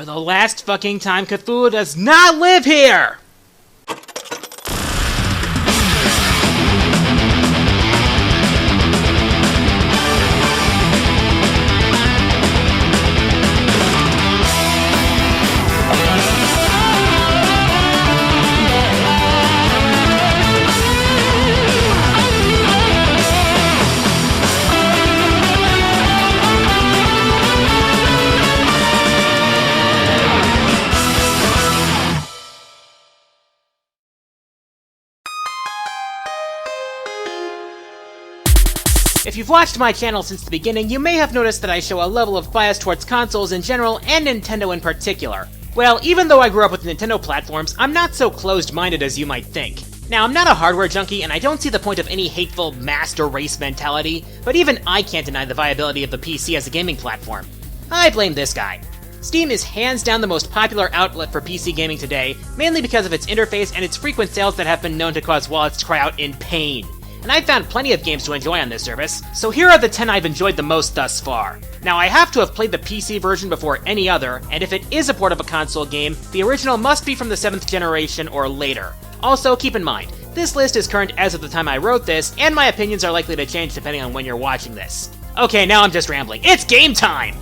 the last fucking time, Cthulhu does not live here! If you've watched my channel since the beginning, you may have noticed that I show a level of bias towards consoles in general, and Nintendo in particular. Well, even though I grew up with Nintendo platforms, I'm not so closed-minded as you might think. Now, I'm not a hardware junkie, and I don't see the point of any hateful master race mentality, but even I can't deny the viability of the PC as a gaming platform. I blame this guy. Steam is hands down the most popular outlet for PC gaming today, mainly because of its interface and its frequent sales that have been known to cause wallets to cry out in pain. And I've found plenty of games to enjoy on this service, so here are the 10 I've enjoyed the most thus far. Now, I have to have played the PC version before any other, and if it is a port of a console game, the original must be from the 7th generation or later. Also, keep in mind, this list is current as of the time I wrote this, and my opinions are likely to change depending on when you're watching this. Okay, now I'm just rambling. It's game time!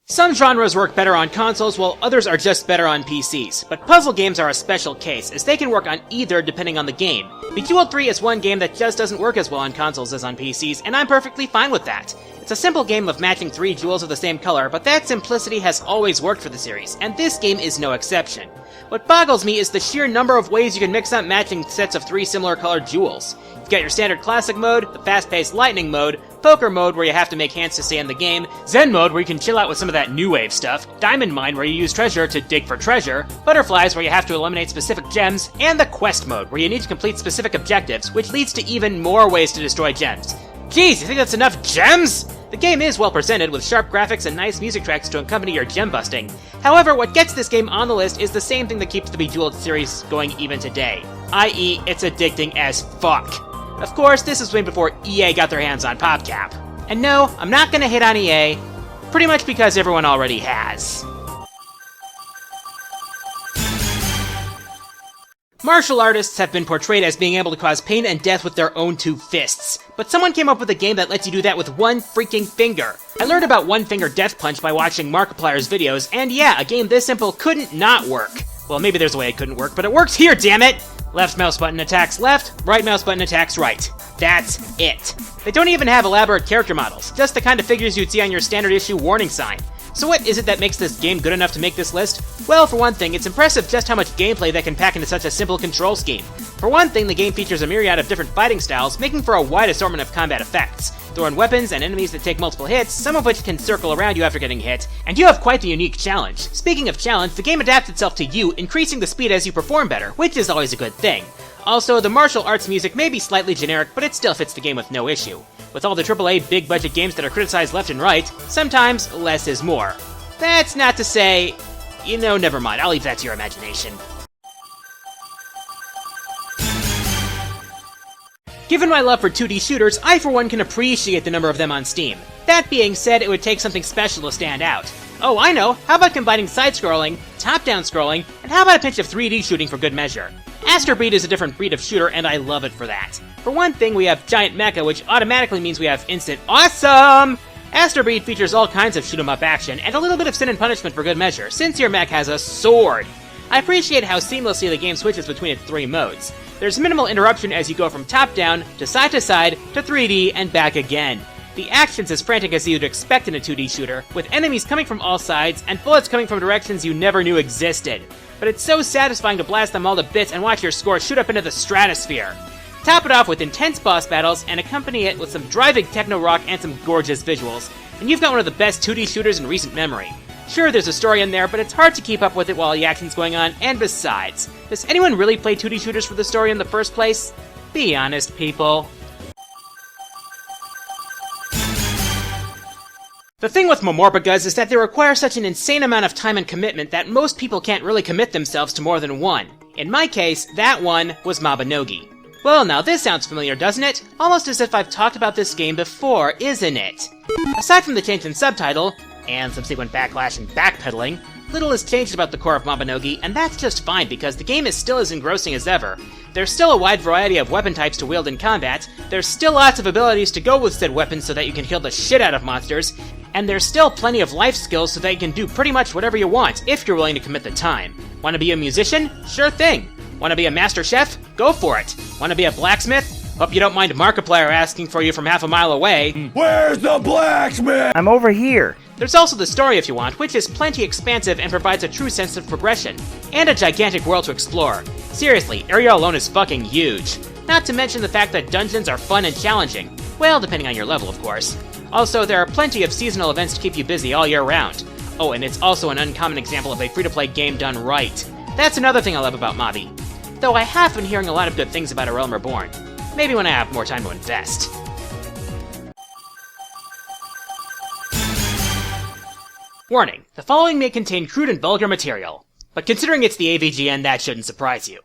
Some genres work better on consoles, while others are just better on PCs. But puzzle games are a special case, as they can work on either depending on the game. Bejeweled 3 is one game that just doesn't work as well on consoles as on PCs, and I'm perfectly fine with that. It's a simple game of matching 3 jewels of the same color, but that simplicity has always worked for the series, and this game is no exception. What boggles me is the sheer number of ways you can mix up matching sets of 3 similar colored jewels. You've got your standard classic mode, the fast-paced lightning mode, poker mode where you have to make hands to stay in the game, zen mode where you can chill out with some of that new wave stuff, diamond mine where you use treasure to dig for treasure, butterflies where you have to eliminate specific gems, and the quest mode where you need to complete specific objectives, which leads to even more ways to destroy gems. Geez, you think that's enough gems? The game is well presented, with sharp graphics and nice music tracks to accompany your gem busting. However, what gets this game on the list is the same thing that keeps the Bejeweled series going even today, i.e. it's addicting as fuck. Of course, this is way before EA got their hands on PopCap. And no, I'm not gonna hit on EA, pretty much because everyone already has. Martial artists have been portrayed as being able to cause pain and death with their own 2 fists, but someone came up with a game that lets you do that with 1 freaking finger. I learned about one-finger death punch by watching Markiplier's videos, and yeah, a game this simple couldn't not work. Well, maybe there's a way it couldn't work, but it works here, damn it! Left mouse button attacks left, right mouse button attacks right. That's it. They don't even have elaborate character models, just the kind of figures you'd see on your standard issue warning sign. So what is it that makes this game good enough to make this list? Well, for one thing, it's impressive just how much gameplay they can pack into such a simple control scheme. For one thing, the game features a myriad of different fighting styles, making for a wide assortment of combat effects. Throw in weapons and enemies that take multiple hits, some of which can circle around you after getting hit, and you have quite the unique challenge. Speaking of challenge, the game adapts itself to you, increasing the speed as you perform better, which is always a good thing. Also, the martial arts music may be slightly generic, but it still fits the game with no issue. With all the AAA big-budget games that are criticized left and right, sometimes less is more. That's not to say... never mind, I'll leave that to your imagination. Given my love for 2D shooters, I for one can appreciate the number of them on Steam. That being said, it would take something special to stand out. Oh, I know, how about combining side-scrolling, top-down scrolling, and how about a pinch of 3D shooting for good measure? Esther Breed is a different breed of shooter, and I love it for that. For one thing, we have Giant Mecha, which automatically means we have instant awesome! Esther Breed features all kinds of shoot-'em-up action, and a little bit of sin and punishment for good measure, since your mech has a sword. I appreciate how seamlessly the game switches between its 3 modes. There's minimal interruption as you go from top-down, to side, to 3D, and back again. The action's as frantic as you'd expect in a 2D shooter, with enemies coming from all sides, and bullets coming from directions you never knew existed. But it's so satisfying to blast them all to bits and watch your score shoot up into the stratosphere. Top it off with intense boss battles, and accompany it with some driving techno-rock and some gorgeous visuals, and you've got one of the best 2D shooters in recent memory. Sure, there's a story in there, but it's hard to keep up with it while the action's going on, and besides, does anyone really play 2D shooters for the story in the first place? Be honest, people. The thing with Momorpagas is that they require such an insane amount of time and commitment that most people can't really commit themselves to more than one. In my case, that one was Mabinogi. Well, now this sounds familiar, doesn't it? Almost as if I've talked about this game before, isn't it? Aside from the change in subtitle, and subsequent backlash and backpedaling, little has changed about the core of Mabinogi, and that's just fine because the game is still as engrossing as ever. There's still a wide variety of weapon types to wield in combat, there's still lots of abilities to go with said weapons so that you can kill the shit out of monsters, and there's still plenty of life skills so that you can do pretty much whatever you want if you're willing to commit the time. Wanna be a musician? Sure thing. Wanna be a master chef? Go for it. Wanna be a blacksmith? Hope you don't mind Markiplier asking for you from half a mile away. Where's the blacksmith? I'm over here. There's also the story if you want, which is plenty expansive and provides a true sense of progression, and a gigantic world to explore. Seriously, area alone is fucking huge. Not to mention the fact that dungeons are fun and challenging. Well, depending on your level, of course. Also, there are plenty of seasonal events to keep you busy all year round. Oh, and it's also an uncommon example of a free-to-play game done right. That's another thing I love about Mabi. Though I have been hearing a lot of good things about A Realm Reborn. Maybe when I have more time to invest. Warning, the following may contain crude and vulgar material, but considering it's the AVGN, that shouldn't surprise you.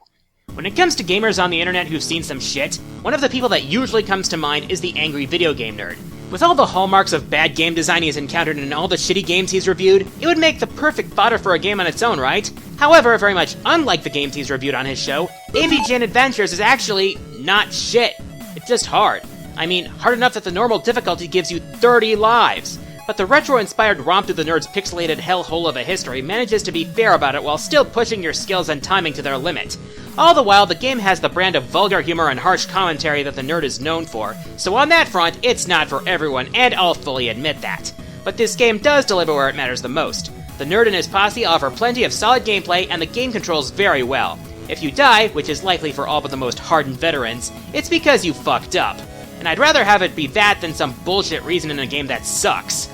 When it comes to gamers on the internet who've seen some shit, one of the people that usually comes to mind is the angry video game nerd. With all the hallmarks of bad game design he's encountered in all the shitty games he's reviewed, it would make the perfect fodder for a game on its own, right? However, very much unlike the games he's reviewed on his show, AVGN Adventures is actually not shit. It's just hard. I mean, hard enough that the normal difficulty gives you 30 lives. But the retro-inspired romp through the nerd's pixelated hellhole of a history manages to be fair about it while still pushing your skills and timing to their limit. All the while, the game has the brand of vulgar humor and harsh commentary that the nerd is known for, so on that front, it's not for everyone, and I'll fully admit that. But this game does deliver where it matters the most. The nerd and his posse offer plenty of solid gameplay, and the game controls very well. If you die, which is likely for all but the most hardened veterans, it's because you fucked up. And I'd rather have it be that than some bullshit reason in a game that sucks.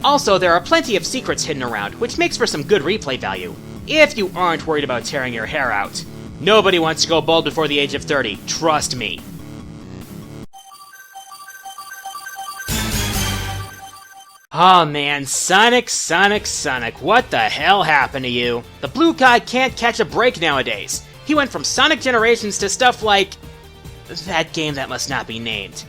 Also, there are plenty of secrets hidden around, which makes for some good replay value, if you aren't worried about tearing your hair out. Nobody wants to go bald before the age of 30, trust me. Oh man, Sonic, what the hell happened to you? The blue guy can't catch a break nowadays. He went from Sonic Generations to stuff like... that game that must not be named.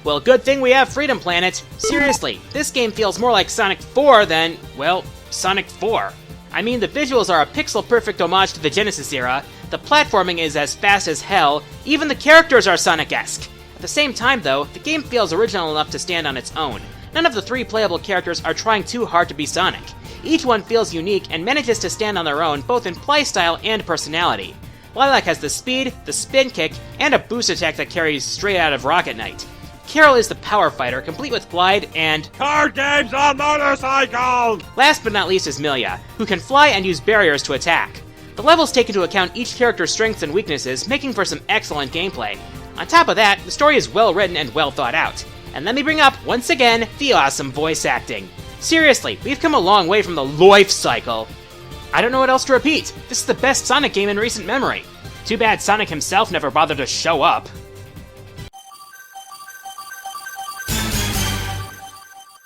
Well, good thing we have Freedom Planet. Seriously, this game feels more like Sonic 4 than, well, Sonic 4. I mean, the visuals are a pixel-perfect homage to the Genesis era, the platforming is as fast as hell, even the characters are Sonic-esque. At the same time, though, the game feels original enough to stand on its own. None of the 3 playable characters are trying too hard to be Sonic. Each one feels unique and manages to stand on their own, both in playstyle and personality. Lilac has the speed, the spin kick, and a boost attack that carries straight out of Rocket Knight. Carol is the power fighter, complete with glide and... card games on motorcycles! Last but not least is Milia, who can fly and use barriers to attack. The levels take into account each character's strengths and weaknesses, making for some excellent gameplay. On top of that, the story is well written and well thought out. And let me bring up, once again, the awesome voice acting. Seriously, we've come a long way from the life cycle. I don't know what else to repeat. This is the best Sonic game in recent memory. Too bad Sonic himself never bothered to show up.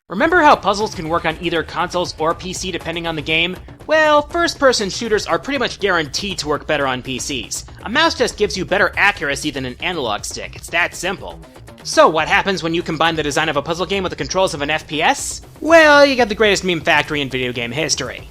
Remember how puzzles can work on either consoles or PC depending on the game? Well, first-person shooters are pretty much guaranteed to work better on PCs. A mouse just gives you better accuracy than an analog stick, it's that simple. So what happens when you combine the design of a puzzle game with the controls of an FPS? Well, you get the greatest meme factory in video game history.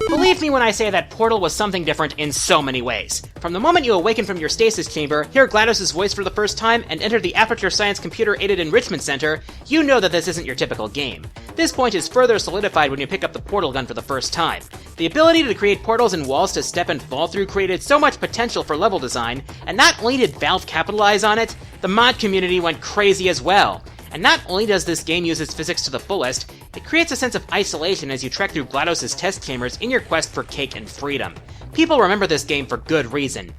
Believe me when I say that Portal was something different in so many ways. From the moment you awaken from your stasis chamber, hear GLaDOS' voice for the first time, and enter the Aperture Science Computer-Aided Enrichment Center, you know that this isn't your typical game. This point is further solidified when you pick up the portal gun for the first time. The ability to create portals and walls to step and fall through created so much potential for level design, and not only did Valve capitalize on it, the mod community went crazy as well. And not only does this game use its physics to the fullest, it creates a sense of isolation as you trek through GLaDOS' test chambers in your quest for cake and freedom. People remember this game for good reason.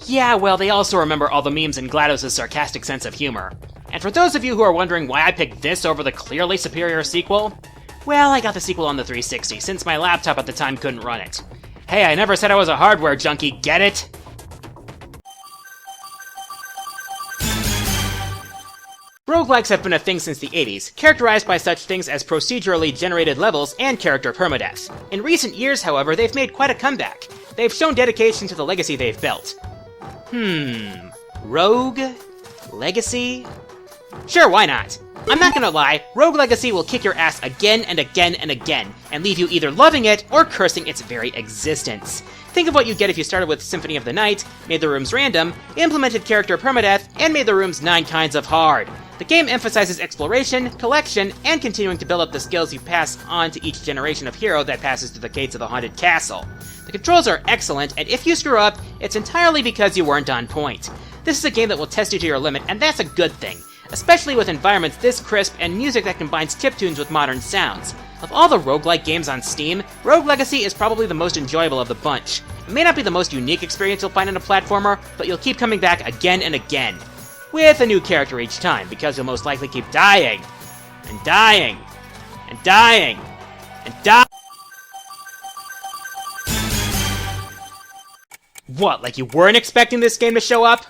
Yeah, well, they also remember all the memes and GLaDOS' sarcastic sense of humor. And for those of you who are wondering why I picked this over the clearly superior sequel, well, I got the sequel on the 360, since my laptop at the time couldn't run it. Hey, I never said I was a hardware junkie, get it? Roguelikes have been a thing since the 80s, characterized by such things as procedurally generated levels and character permadeath. In recent years, however, they've made quite a comeback. They've shown dedication to the legacy they've built. Rogue? Legacy? Sure, why not? I'm not gonna lie, Rogue Legacy will kick your ass again and again and again, and leave you either loving it or cursing its very existence. Think of what you'd get if you started with Symphony of the Night, made the rooms random, implemented character permadeath, and made the rooms 9 kinds of hard. The game emphasizes exploration, collection, and continuing to build up the skills you pass on to each generation of hero that passes through the gates of the Haunted Castle. The controls are excellent, and if you screw up, it's entirely because you weren't on point. This is a game that will test you to your limit, and that's a good thing, especially with environments this crisp and music that combines chiptunes with modern sounds. Of all the roguelike games on Steam, Rogue Legacy is probably the most enjoyable of the bunch. It may not be the most unique experience you'll find in a platformer, but you'll keep coming back again and again. With a new character each time, because you'll most likely keep dying, and dying, and dying, and dying. What, like you weren't expecting this game to show up?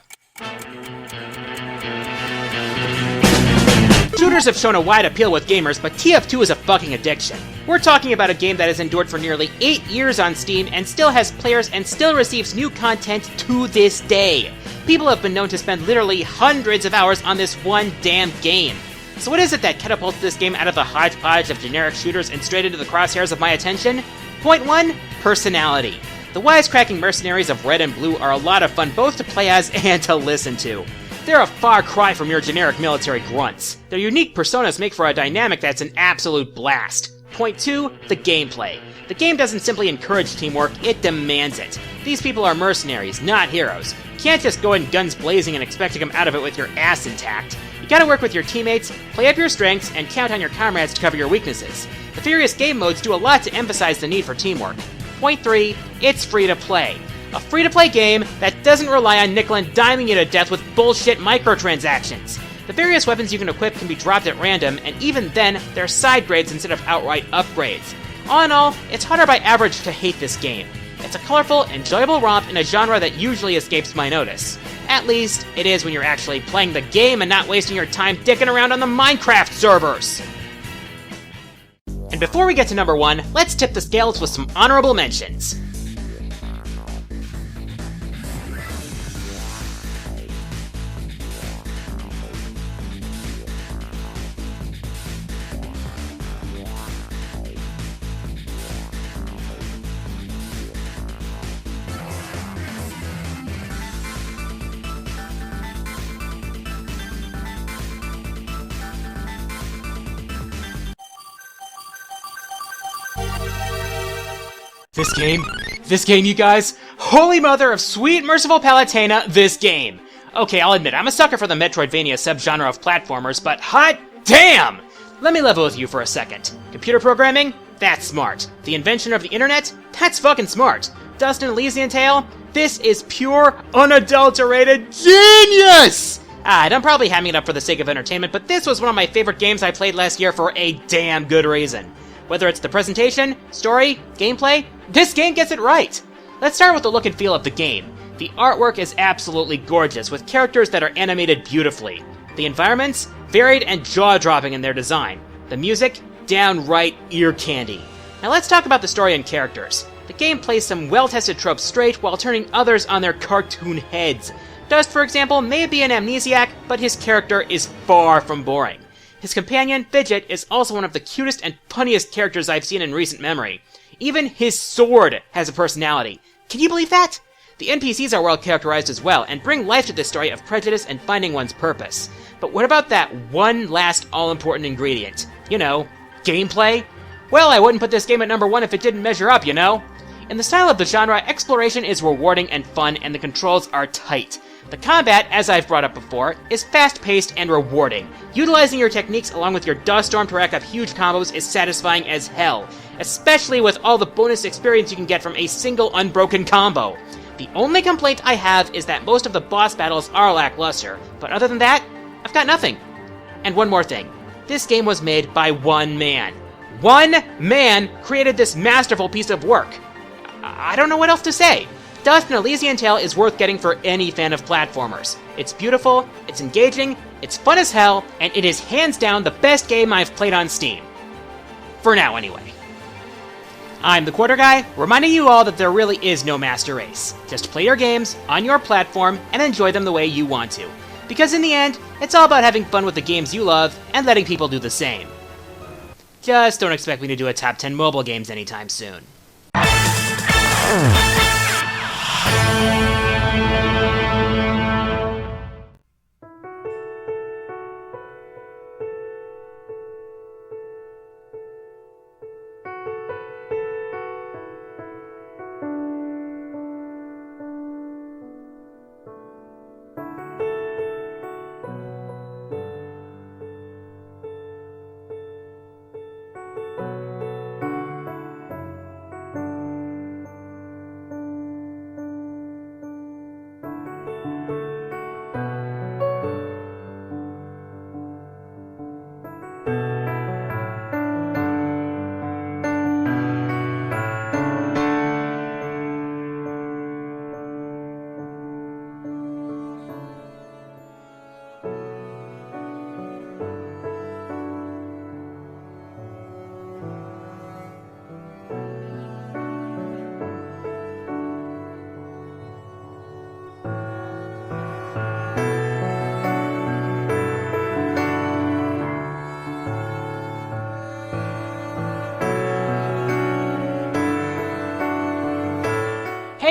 Shooters have shown a wide appeal with gamers, but TF2 is a fucking addiction. We're talking about a game that has endured for nearly 8 years on Steam and still has players and still receives new content to this day. People have been known to spend literally hundreds of hours on this one damn game. So what is it that catapults this game out of the hodgepodge of generic shooters and straight into the crosshairs of my attention? Point 1, personality. The wisecracking mercenaries of Red and Blue are a lot of fun both to play as and to listen to. They're a far cry from your generic military grunts. Their unique personas make for a dynamic that's an absolute blast. Point 2, the gameplay. The game doesn't simply encourage teamwork, it demands it. These people are mercenaries, not heroes. You can't just go in guns blazing and expect to come out of it with your ass intact. You gotta work with your teammates, play up your strengths, and count on your comrades to cover your weaknesses. The various game modes do a lot to emphasize the need for teamwork. Point 3, it's free to play. A free-to-play game that doesn't rely on nickel and diming you to death with bullshit microtransactions. The various weapons you can equip can be dropped at random, and even then, they're side grades instead of outright upgrades. All in all, it's harder by average to hate this game. It's a colorful, enjoyable romp in a genre that usually escapes my notice. At least, it is when you're actually playing the game and not wasting your time dicking around on the Minecraft servers! And before we get to number 1, let's tip the scales with some honorable mentions. This game, you guys. Holy mother of sweet, merciful Palutena, this game. Okay, I'll admit, I'm a sucker for the Metroidvania subgenre of platformers, but hot damn! Let me level with you for a second. Computer programming? That's smart. The invention of the internet? That's fucking smart. Dust and Elysian Tale? This is pure, unadulterated genius! And I'm probably hamming it up for the sake of entertainment, but this was one of my favorite games I played last year for a damn good reason. Whether it's the presentation, story, gameplay, this game gets it right! Let's start with the look and feel of the game. The artwork is absolutely gorgeous, with characters that are animated beautifully. The environments, varied and jaw-dropping in their design. The music, downright ear candy. Now let's talk about the story and characters. The game plays some well-tested tropes straight while turning others on their cartoon heads. Dust, for example, may be an amnesiac, but his character is far from boring. His companion, Fidget, is also one of the cutest and funniest characters I've seen in recent memory. Even his sword has a personality. Can you believe that? The NPCs are well characterized as well, and bring life to this story of prejudice and finding one's purpose. But what about that one last all-important ingredient? You know, gameplay? Well, I wouldn't put this game at number 1 if it didn't measure up, you know? In the style of the genre, exploration is rewarding and fun, and the controls are tight. The combat, as I've brought up before, is fast-paced and rewarding. Utilizing your techniques along with your dust storm to rack up huge combos is satisfying as hell, especially with all the bonus experience you can get from a single unbroken combo. The only complaint I have is that most of the boss battles are lackluster, but other than that, I've got nothing. And one more thing. This game was made by one man. One man created this masterful piece of work. I don't know what else to say. Dust and Elysian Tale is worth getting for any fan of platformers. It's beautiful, it's engaging, it's fun as hell, and it is hands down the best game I've played on Steam. For now, anyway. I'm the Quarter Guy, reminding you all that there really is no master race. Just play your games on your platform and enjoy them the way you want to. Because in the end, it's all about having fun with the games you love and letting people do the same. Just don't expect me to do a top 10 mobile games anytime soon.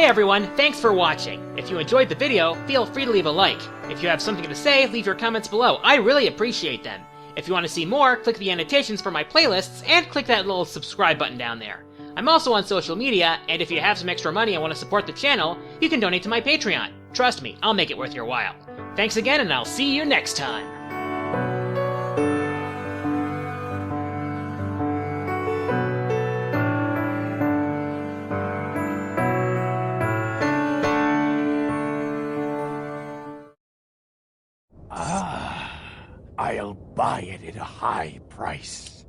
Hey everyone, thanks for watching. If you enjoyed the video, feel free to leave a like. If you have something to say, leave your comments below. I really appreciate them. If you want to see more, click the annotations for my playlists, and click that little subscribe button down there. I'm also on social media, and if you have some extra money and want to support the channel, you can donate to my Patreon. Trust me, I'll make it worth your while. Thanks again, and I'll see you next time. I'll buy it at a high price.